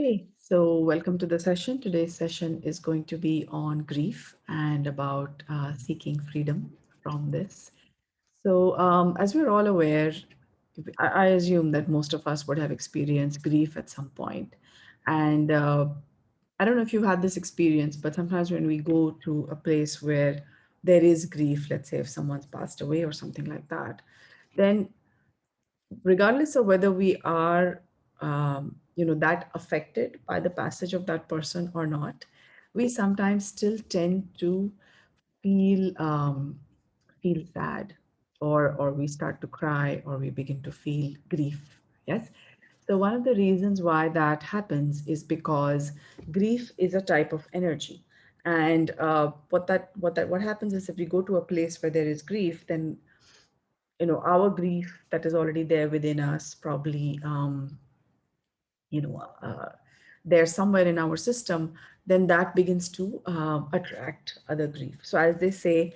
Okay, so welcome to the session. Today's session is going to be on grief and about seeking freedom from this. So, as we're all aware, I assume that most of us would have experienced grief at some point. And I don't know if you've had this experience, but sometimes when we go to a place where there is grief, let's say if someone's passed away or something like that, then regardless of whether we are that affected by the passage of that person or not, we sometimes still tend to feel feel sad, or we start to cry, or we begin to feel grief. Yes. So one of the reasons why that happens is because grief is a type of energy. And what happens is, if we go to a place where there is grief, then our grief that is already there within us probably you know uh, there's somewhere in our system, then that begins to attract other grief. So as they say,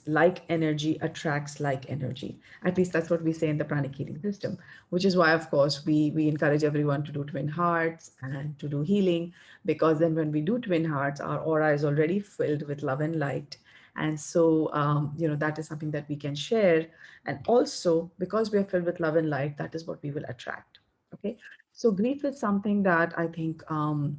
like energy attracts like energy. At least that's what we say in the Pranic Healing system, which is why, of course, we encourage everyone to do twin hearts and to do healing, because then when we do twin hearts, our aura is already filled with love and light. And so, that is something that we can share. And also, because we are filled with love and light, that is what we will attract. Okay. So grief is something that I think, so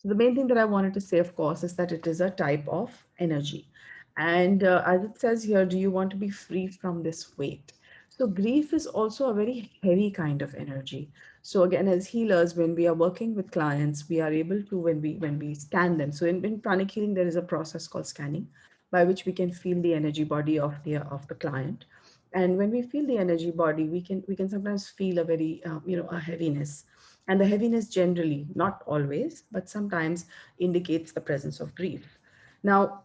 the main thing that I wanted to say, of course, is that it is a type of energy. And as it says here, do you want to be free from this weight? So grief is also a very heavy kind of energy. So again, as healers, when we are working with clients, we are able to, when we scan them. So in pranic healing, there is a process called scanning, by which we can feel the energy body of the client. And when we feel the energy body, we can sometimes feel a very a heaviness. And the heaviness generally, not always, but sometimes indicates the presence of grief. Now,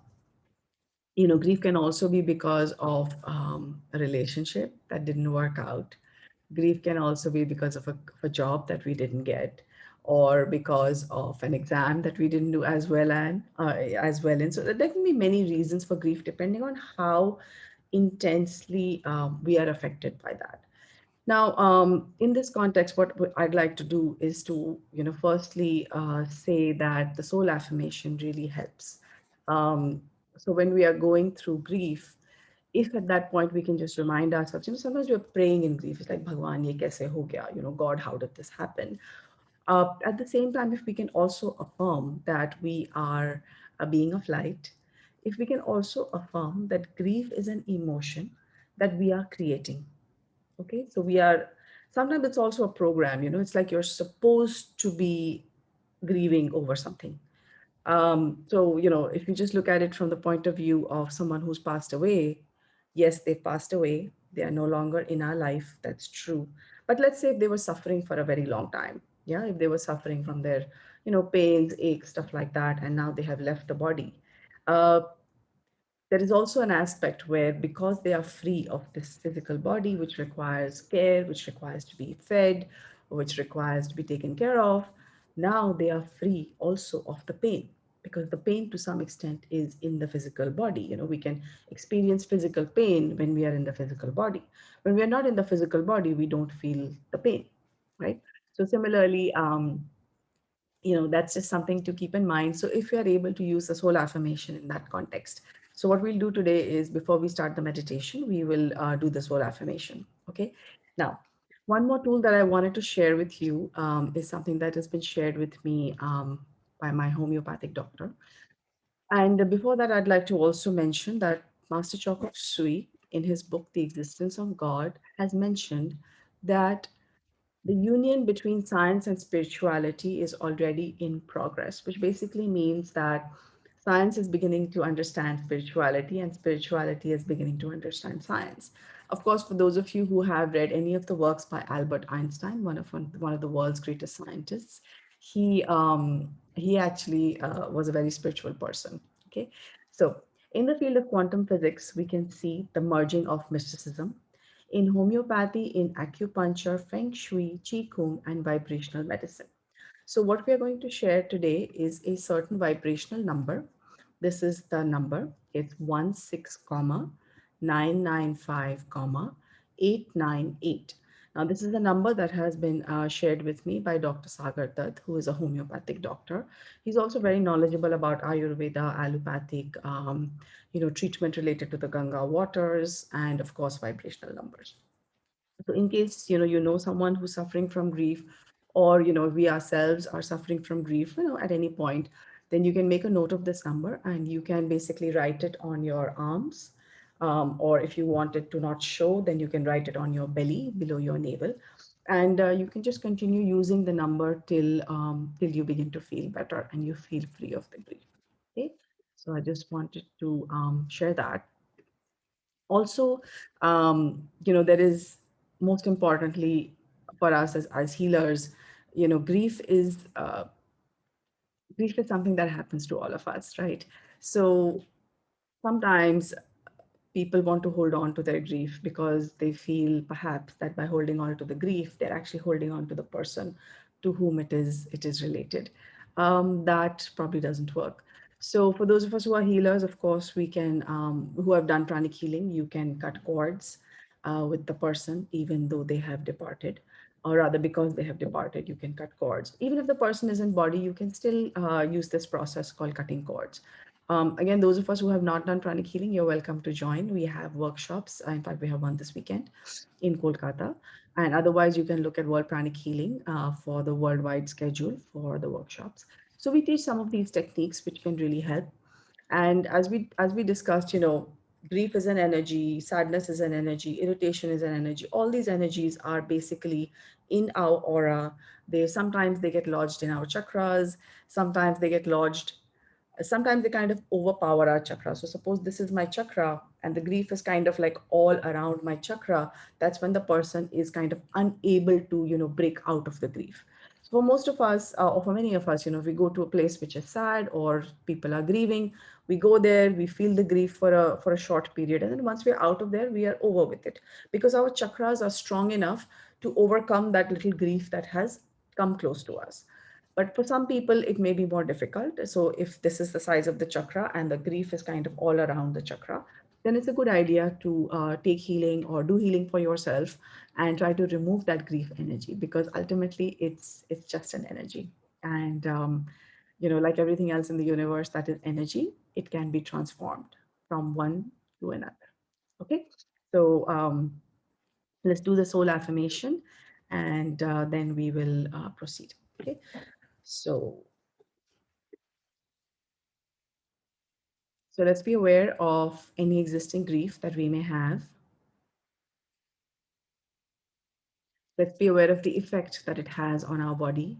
grief can also be because of a relationship that didn't work out. Grief can also be because of a job that we didn't get, or because of an exam that we didn't do as well. And so there can be many reasons for grief, depending on how intensely we are affected by that. Now, in this context, what I'd like to do is to, firstly say that the soul affirmation really helps. Um, so when we are going through grief, if at that point we can just remind ourselves, sometimes we're praying in grief. It's like, Bhagwan, ye kaise ho gaya? God, how did this happen? At the same time, if we can also affirm that we are a being of light, if we can also affirm that grief is an emotion that we are creating. Okay, so we are, sometimes it's also a program, it's like you're supposed to be grieving over something. So, if you just look at it from the point of view of someone who's passed away, yes, they've passed away. They are no longer in our life. That's true. But let's say if they were suffering for a very long time. Yeah, if they were suffering from their, pains, aches, stuff like that, and now they have left the body. Uh, there is also an aspect where, because they are free of this physical body, which requires care, which requires to be fed, which requires to be taken care of, now they are free also of the pain, because the pain to some extent is in the physical body. We can experience physical pain when we are in the physical body. When we are not in the physical body, we don't feel the pain, right? So similarly, that's just something to keep in mind. So if you are able to use this whole affirmation in that context, so what we'll do today is, before we start the meditation, we will do this whole affirmation. Okay. Now, one more tool that I wanted to share with you is something that has been shared with me by my homeopathic doctor. And before that, I'd like to also mention that Master Choco Sui, in his book The Existence of God, has mentioned that the union between science and spirituality is already in progress, which basically means that science is beginning to understand spirituality, and spirituality is beginning to understand science. Of course, for those of you who have read any of the works by Albert Einstein, one of the world's greatest scientists, he actually was a very spiritual person. Okay, so in the field of quantum physics, we can see the merging of mysticism in homeopathy, in acupuncture, feng shui, qigong, and vibrational medicine. So what we are going to share today is a certain vibrational number. This is the number. It's 16, 995, 898. Now, this is a number that has been shared with me by Dr. Sagar Dutt, who is a homeopathic doctor. He's also very knowledgeable about Ayurveda, allopathic, treatment related to the Ganga waters, and of course, vibrational numbers. So in case you know someone who's suffering from grief, or we ourselves are suffering from grief, at any point, then you can make a note of this number and you can basically write it on your arms. Or if you want it to not show, then you can write it on your belly below your navel, and you can just continue using the number till you begin to feel better and you feel free of the grief. Okay, so I just wanted to share that. Also, there is, most importantly for us as healers, grief is something that happens to all of us, right? So sometimes people want to hold on to their grief because they feel perhaps that by holding on to the grief, they're actually holding on to the person to whom it is related. That probably doesn't work. So for those of us who are healers, of course, we can, who have done pranic healing, you can cut cords with the person even though they have departed, or rather because they have departed, you can cut cords. Even if the person is in body, you can still use this process called cutting cords. Again, those of us who have not done pranic healing, you're welcome to join. We have workshops. In fact, we have one this weekend in Kolkata. And otherwise, you can look at World Pranic Healing for the worldwide schedule for the workshops. So we teach some of these techniques which can really help. And as we discussed, grief is an energy, sadness is an energy, irritation is an energy. All these energies are basically in our aura. They get lodged in our chakras, sometimes they get lodged, sometimes they kind of overpower our chakra. So suppose this is my chakra and the grief is kind of like all around my chakra. That's when the person is kind of unable to, break out of the grief. So for most of us, or for many of us, we go to a place which is sad or people are grieving. We go there, we feel the grief for a short period, and then once we're out of there, we are over with it because our chakras are strong enough to overcome that little grief that has come close to us. But for some people, it may be more difficult. So if this is the size of the chakra and the grief is kind of all around the chakra, then it's a good idea to take healing or do healing for yourself and try to remove that grief energy, because ultimately it's just an energy. And like everything else in the universe that is energy, it can be transformed from one to another. Okay, so let's do the soul affirmation, and then we will proceed. Okay, so let's be aware of any existing grief that we may have. Let's be aware of the effect that it has on our body.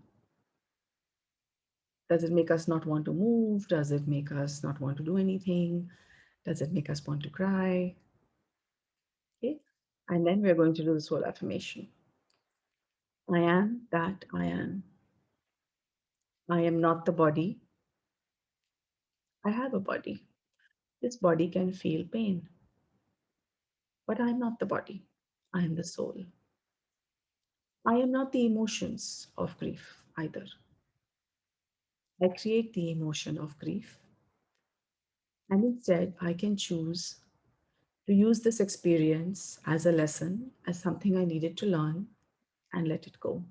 Does it make us not want to move? Does it make us not want to do anything? Does it make us want to cry? Okay. And then we're going to do the soul affirmation. I am that I am. I am not the body. I have a body. This body can feel pain, but I'm not the body. I am the soul. I am not the emotions of grief either. I create the emotion of grief, and instead I can choose to use this experience as a lesson, as something I needed to learn, and let it go.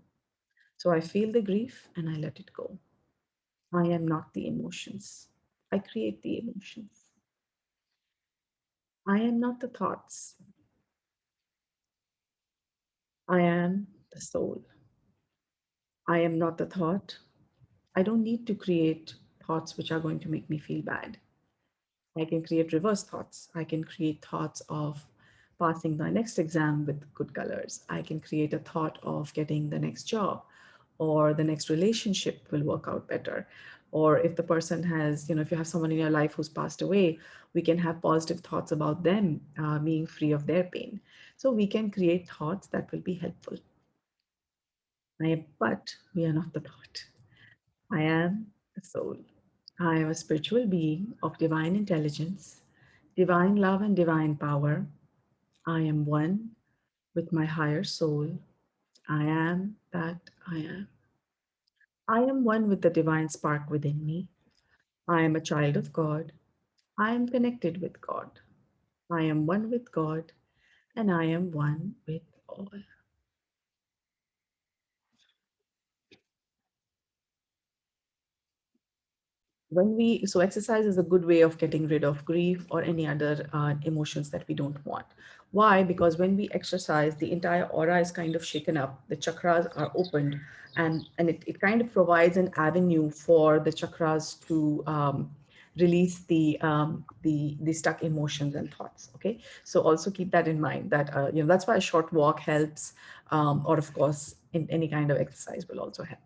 So I feel the grief and I let it go. I am not the emotions. I create the emotions. I am not the thoughts. I am the soul. I am not the thought. I don't need to create thoughts which are going to make me feel bad. I can create reverse thoughts. I can create thoughts of passing the next exam with good colors. I can create a thought of getting the next job, or the next relationship will work out better. Or if the person has, if you have someone in your life who's passed away, we can have positive thoughts about them being free of their pain. So we can create thoughts that will be helpful. But we are not the thought. I am the soul. I am a spiritual being of divine intelligence, divine love, and divine power. I am one with my higher soul. I am that I am. I am one with the divine spark within me. I am a child of God. I am connected with God. I am one with God, and I am one with all. So exercise is a good way of getting rid of grief or any other emotions that we don't want. Why? Because when we exercise, the entire aura is kind of shaken up, the chakras are opened, and it kind of provides an avenue for the chakras to release the stuck emotions and thoughts. Okay, so also keep that in mind, that that's why a short walk helps, or of course in any kind of exercise will also help.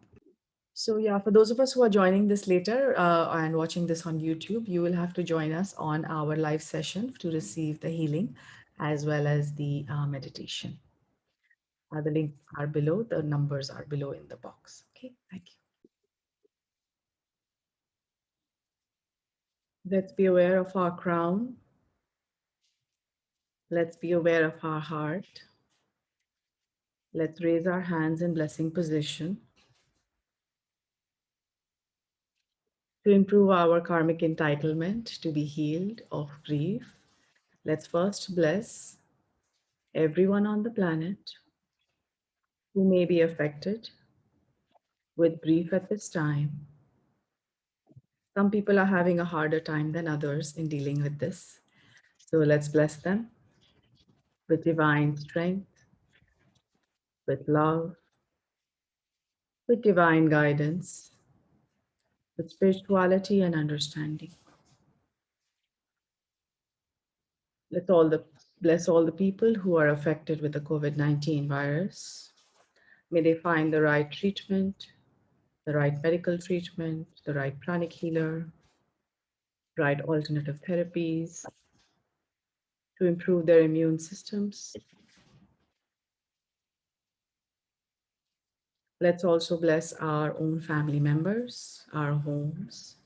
So yeah, for those of us who are joining this later and watching this on YouTube, you will have to join us on our live session to receive the healing as well as the meditation. The links are below, the numbers are below in the box. Okay, thank you. Let's be aware of our crown. Let's be aware of our heart. Let's raise our hands in blessing position to improve our karmic entitlement to be healed of grief. Let's first bless everyone on the planet who may be affected with grief at this time. Some people are having a harder time than others in dealing with this. So let's bless them with divine strength, with love, with divine guidance, with spirituality and understanding. Let's bless all the people who are affected with the COVID-19 virus. May they find the right treatment, the right medical treatment, the right pranic healer, right alternative therapies to improve their immune systems. Let's also bless our own family members, our homes,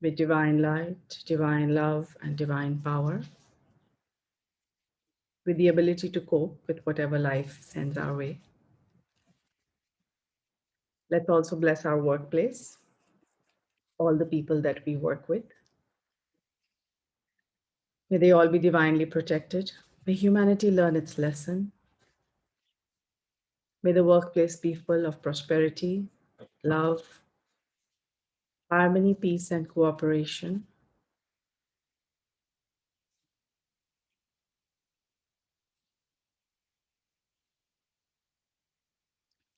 with divine light, divine love, and divine power, with the ability to cope with whatever life sends our way. Let's also bless our workplace, all the people that we work with. May they all be divinely protected. May humanity learn its lesson. May the workplace be full of prosperity, love, harmony, peace, and cooperation.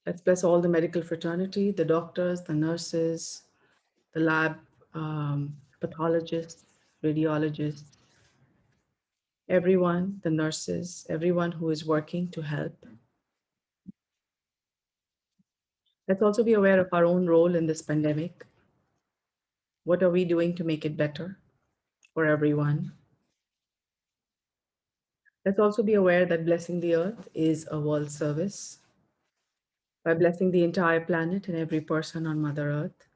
Let's bless all the medical fraternity, the doctors, the nurses, the lab pathologists, radiologists, everyone, the nurses, everyone who is working to help. Let's also be aware of our own role in this pandemic. What are we doing to make it better for everyone? Let's also be aware that blessing the earth is a world service. By blessing the entire planet and every person on Mother Earth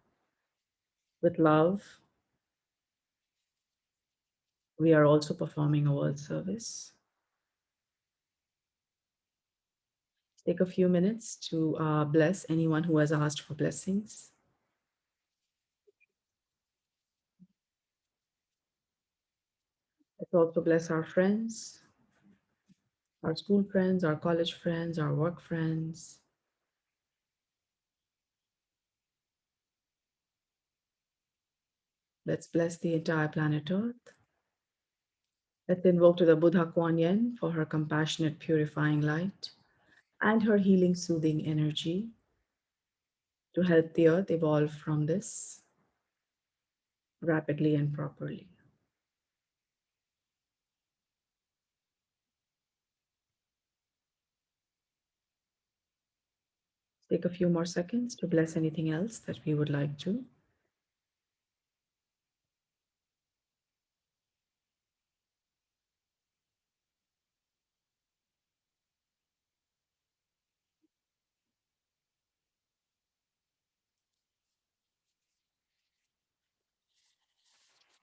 with love, we are also performing a world service. Take a few minutes to bless anyone who has asked for blessings. Let's also bless our friends, our school friends, our college friends, our work friends. Let's bless the entire planet Earth. Let's invoke to the Buddha Kuan Yin for her compassionate, purifying light and her healing, soothing energy to help the Earth evolve from this rapidly and properly. Take a few more seconds to bless anything else that we would like to.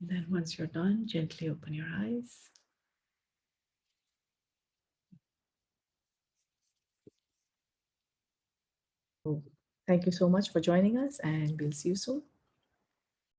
Then once you're done, gently open your eyes. Thank you so much for joining us, and we'll see you soon.